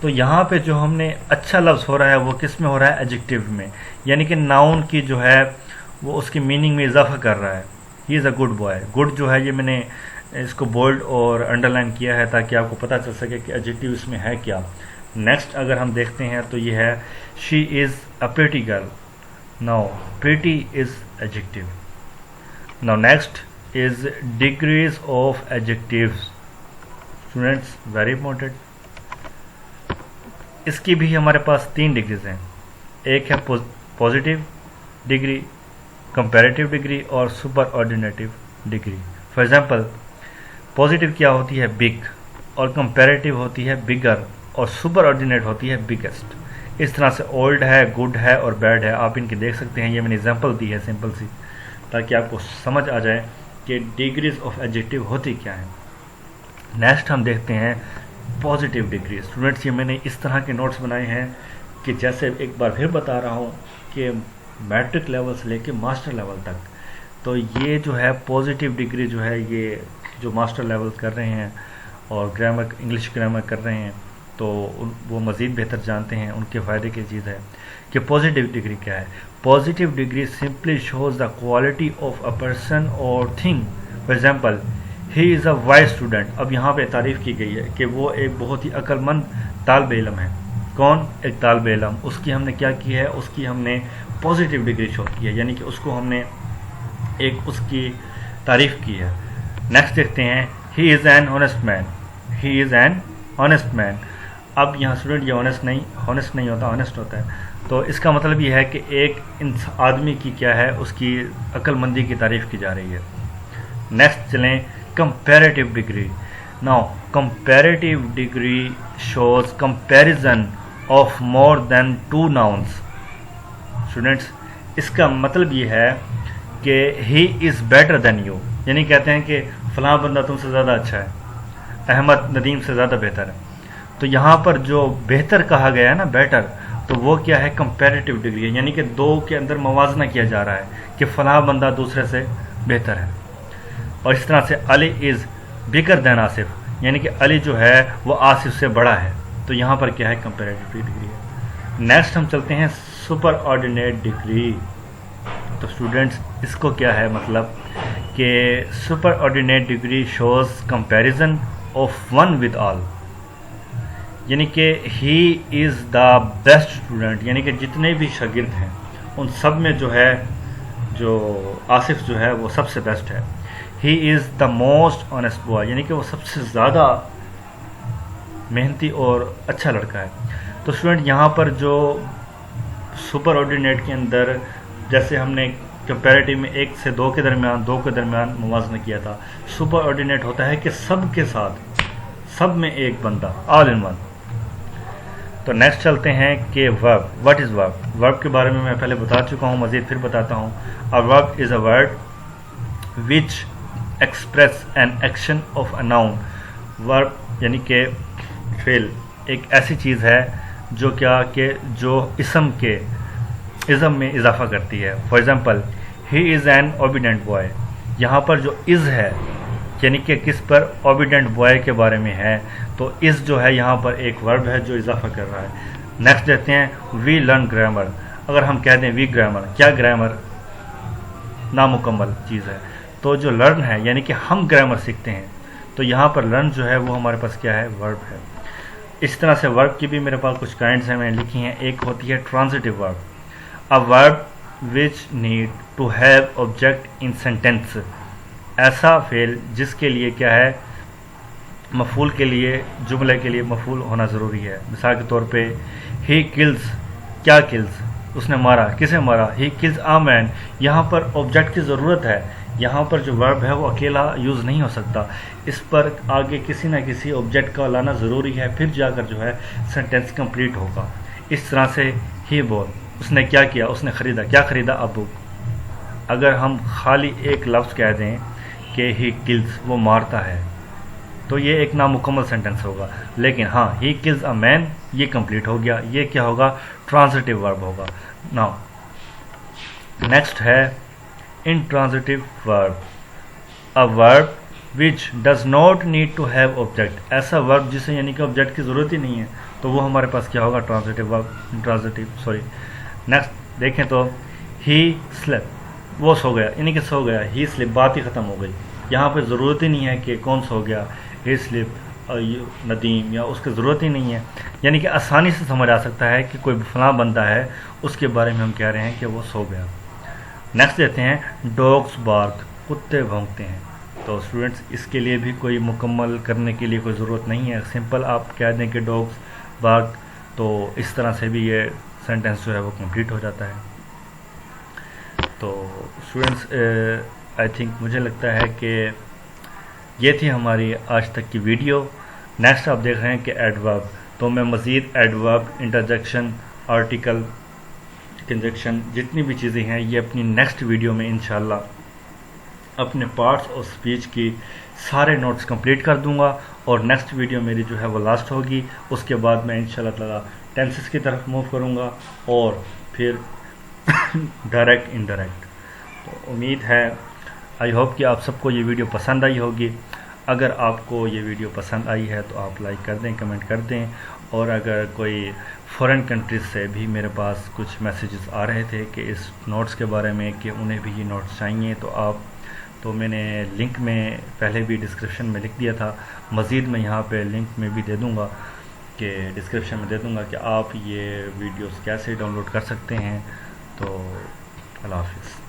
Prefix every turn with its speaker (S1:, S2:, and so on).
S1: تو یہاں پہ جو ہم نے اچھا لفظ ہو رہا ہے وہ کس میں ہو رہا ہے؟ ایڈجیکٹو میں، یعنی کہ ناؤن کی جو ہے وہ اس کی میننگ میں اضافہ کر رہا ہے. ہی is a good boy. Good جو ہے یہ میں نے اس کو بولڈ اور انڈر لائن کیا ہے تاکہ آپ کو پتہ چل سکے کہ ایڈجیکٹو اس میں ہے کیا. نیکسٹ اگر ہم دیکھتے ہیں تو یہ ہے she is a pretty girl. Now pretty is adjective. Now next is degrees of adjectives. Students very important. اس کی بھی ہمارے پاس 3 ڈگریز ہیں. ایک ہے پازیٹیو ڈگری، کمپیریٹیو ڈگری اور super ordinative degree. For example positive کیا ہوتی ہے؟ بگ، اور کمپیریٹیو ہوتی ہے بگر، اور سپر آرڈینیٹ ہوتی ہے بگیسٹ. اس طرح سے اولڈ ہے، گڈ ہے اور بیڈ ہے. آپ ان کی دیکھ سکتے ہیں، یہ میں نے ایگزامپل دی ہے سمپل سی تاکہ آپ کو سمجھ آ جائے کہ ڈگریز آف ایڈجیکٹیو ہوتی کیا ہیں. نیکسٹ ہم دیکھتے ہیں پازیٹیو ڈگری. اسٹوڈنٹس یہ میں نے اس طرح کے نوٹس بنائے ہیں کہ جیسے ایک بار پھر بتا رہا ہوں کہ میٹرک لیول سے لے کے ماسٹر لیول تک، تو یہ جو ہے پازیٹیو ڈگری جو ہے یہ جو ماسٹر لیول کر رہے ہیں اور گرامر انگلش گرامر کر رہے ہیں تو وہ مزید بہتر جانتے ہیں، ان کے فائدے کی چیز ہے کہ پازیٹیو ڈگری کیا ہے. Positive degree simply shows the quality of a person or thing. For example he is a wise student. اب یہاں پہ تعریف کی گئی ہے کہ وہ ایک بہت ہی عقل مند طالب علم ہے. کون؟ ایک طالب علم. اس کی ہم نے کیا کی ہے؟ اس کی ہم نے پازیٹیو ڈگری شو کی ہے، یعنی کہ اس کو ہم نے ایک اس کی تعریف کی ہے. نیکسٹ دیکھتے ہیں he is an honest man. He is an honest man. اب یہاں اسٹوڈنٹ یہ آنیسٹ نہیں ہوتا، آنیسٹ ہوتا ہے. تو اس کا مطلب یہ ہے کہ ایک آدمی کی کیا ہے؟ اس کی عقل مندی کی تعریف کی جا رہی ہے. نیکسٹ چلیں comparative degree. Now comparative degree shows comparison of more than 2 nouns. Students اس کا مطلب یہ ہے کہ ہی از بیٹر دین یو، یعنی کہتے ہیں کہ فلاں بندہ تم سے زیادہ اچھا ہے، احمد ندیم سے زیادہ بہتر ہے. تو یہاں پر جو بہتر کہا گیا ہے نا، بیٹر، تو وہ کیا ہے؟ کمپیریٹیو ڈگری ہے، یعنی کہ 2 کے اندر موازنہ کیا جا رہا ہے کہ فلاں بندہ دوسرے سے بہتر ہے. اور اس طرح سے علی از بگر دین آصف، یعنی کہ علی جو ہے وہ آصف سے بڑا ہے. تو یہاں پر کیا ہے؟ کمپیریٹیو ڈگری ہے. نیکسٹ ہم چلتے ہیں سپر آرڈینیٹ ڈگری. تو اسٹوڈینٹس اس کو کیا ہے مطلب کہ superordinate degree shows comparison of one with all, یعنی کہ ہی از دا بیسٹ اسٹوڈنٹ، یعنی کہ جتنے بھی شاگرد ہیں ان سب میں جو ہے جو آصف جو ہے وہ سب سے بیسٹ ہے. ہی از دا موسٹ آنیسٹ بوائے، یعنی کہ وہ سب سے زیادہ محنتی اور اچھا لڑکا ہے. تو اسٹوڈنٹ یہاں پر جو سپر آرڈینیٹ کے اندر جیسے ہم نے کمپیریٹیو میں 1 سے 2 کے درمیان 2 کے درمیان موازنہ کیا تھا، سپر آرڈینیٹ ہوتا ہے کہ سب کے ساتھ، سب میں ایک بندہ، آل ان ون. تو نیکسٹ چلتے ہیں کہ ورب. واٹ از ورب؟ ورب کے بارے میں پہلے بتا چکا ہوں، مزید پھر بتاتا ہوں. A verb is a word which express an action of a noun. verb یعنی کہ فعل ایک ایسی چیز ہے جو کیا کہ جو اسم کے ازم میں اضافہ کرتی ہے. For example he is N obedient boy. یہاں پر جو از ہے یعنی کہ کس پر؟ اوبیڈینٹ بوائے کے بارے میں ہے. تو از جو ہے یہاں پر ایک ورب ہے جو اضافہ کر رہا ہے. نیکسٹ دیکھتے ہیں وی لرن گرامر. اگر ہم کہہ دیں وی گرامر، کیا گرامر؟ نامکمل چیز ہے. تو جو لرن ہے یعنی کہ ہم گرامر سیکھتے ہیں، تو یہاں پر لرن جو ہے وہ ہمارے پاس کیا ہے؟ ورب ہے. اس طرح سے ورب کی بھی میرے پاس کچھ کائنڈس ہیں، میں نے لکھی ہیں. ایک ہوتی ہے ٹرانزٹیو ورب. A verb which need to have object in sentence. ایسا فعل جس کے لیے کیا ہے؟ مفعول کے لیے، جملے کے لیے مفعول ہونا ضروری ہے. مثال کے طور پہ he kills. کیا kills؟ اس نے مارا. کسے مارا؟ he kills a man. یہاں پر آبجیکٹ کی ضرورت ہے. یہاں پر جو ورب ہے وہ اکیلا یوز نہیں ہو سکتا، اس پر آگے کسی نہ کسی آبجیکٹ کا لانا ضروری ہے، پھر جا کر جو ہے سینٹینس کمپلیٹ ہوگا. اس طرح سے he bought. اس نے کیا کیا؟ اس نے خریدا. کیا خریدا؟ ا بک. اگر ہم خالی ایک لفظ کہہ دیں کہ ہی کلز، وہ مارتا ہے، تو یہ ایک نامکمل سینٹنس ہوگا. لیکن ہاں ہی کلز اے مین، یہ کمپلیٹ ہو گیا. یہ کیا ہوگا؟ ٹرانزٹیو ورب ہوگا. ناؤ نیکسٹ ہے انٹرانزٹیو verb. A verb which does not need to have object. ایسا ورب جسے یعنی کہ آبجیکٹ کی ضرورت ہی نہیں ہے، تو وہ ہمارے پاس کیا ہوگا؟ ٹرانزٹیو. نیکسٹ دیکھیں تو ہی سلیپ، وہ سو گیا، یعنی کہ سو گیا. ہی سلیپ، بات ہی ختم ہو گئی. یہاں پہ ضرورت ہی نہیں ہے کہ کون سو گیا، ہی سلیپ ندیم، یا اس کی ضرورت ہی نہیں ہے. یعنی کہ آسانی سے سمجھ آ سکتا ہے کہ کوئی فلاں بندہ ہے، اس کے بارے میں ہم کہہ رہے ہیں کہ وہ سو گیا. نیکسٹ دیتے ہیں ڈاگس بارک، کتے بھونکتے ہیں. تو اسٹوڈنٹس اس کے لیے بھی کوئی مکمل کرنے کے لیے کوئی ضرورت نہیں ہے، سمپل آپ کہہ دیں کہ ڈاگس بارک، تو اس طرح سے بھی یہ سینٹینس جو ہے وہ کمپلیٹ ہو جاتا ہے. تو اسٹوڈنٹس آئی تھنک، مجھے لگتا ہے کہ یہ تھی ہماری آج تک کی ویڈیو. نیکسٹ آپ دیکھ رہے ہیں کہ ایڈورب، تو میں مزید ایڈورب، انٹرجیکشن، آرٹیکل، کنجکشن، جتنی بھی چیزیں ہیں یہ اپنی نیکسٹ ویڈیو میں انشاءاللہ اپنے پارٹس اور اسپیچ کی سارے نوٹس کمپلیٹ کر دوں گا. اور نیکسٹ ویڈیو میری جو ہے وہ لاسٹ ہوگی. اس کے بعد میں انشاءاللہ تعالی ٹینسز کی طرف موو کروں گا اور پھر ڈائریکٹ انڈائریکٹ. تو امید ہے، آئی ہوپ کہ آپ سب کو یہ ویڈیو پسند آئی ہوگی. اگر آپ کو یہ ویڈیو پسند آئی ہے تو آپ لائک کر دیں، کمنٹ کر دیں. اور اگر کوئی فورن کنٹریز سے بھی میرے پاس کچھ میسیجز آ رہے تھے کہ اس نوٹس کے بارے میں کہ انہیں بھی یہ نوٹس چاہیے، تو میں نے لنک میں پہلے بھی ڈسکرپشن میں لکھ دیا تھا، مزید میں یہاں پہ لنک میں بھی دے دوں گا، کہ ڈسکرپشن میں دے دوں گا کہ آپ یہ ویڈیوز کیسے ڈاؤن لوڈ کر سکتے ہیں. تو اللہ حافظ.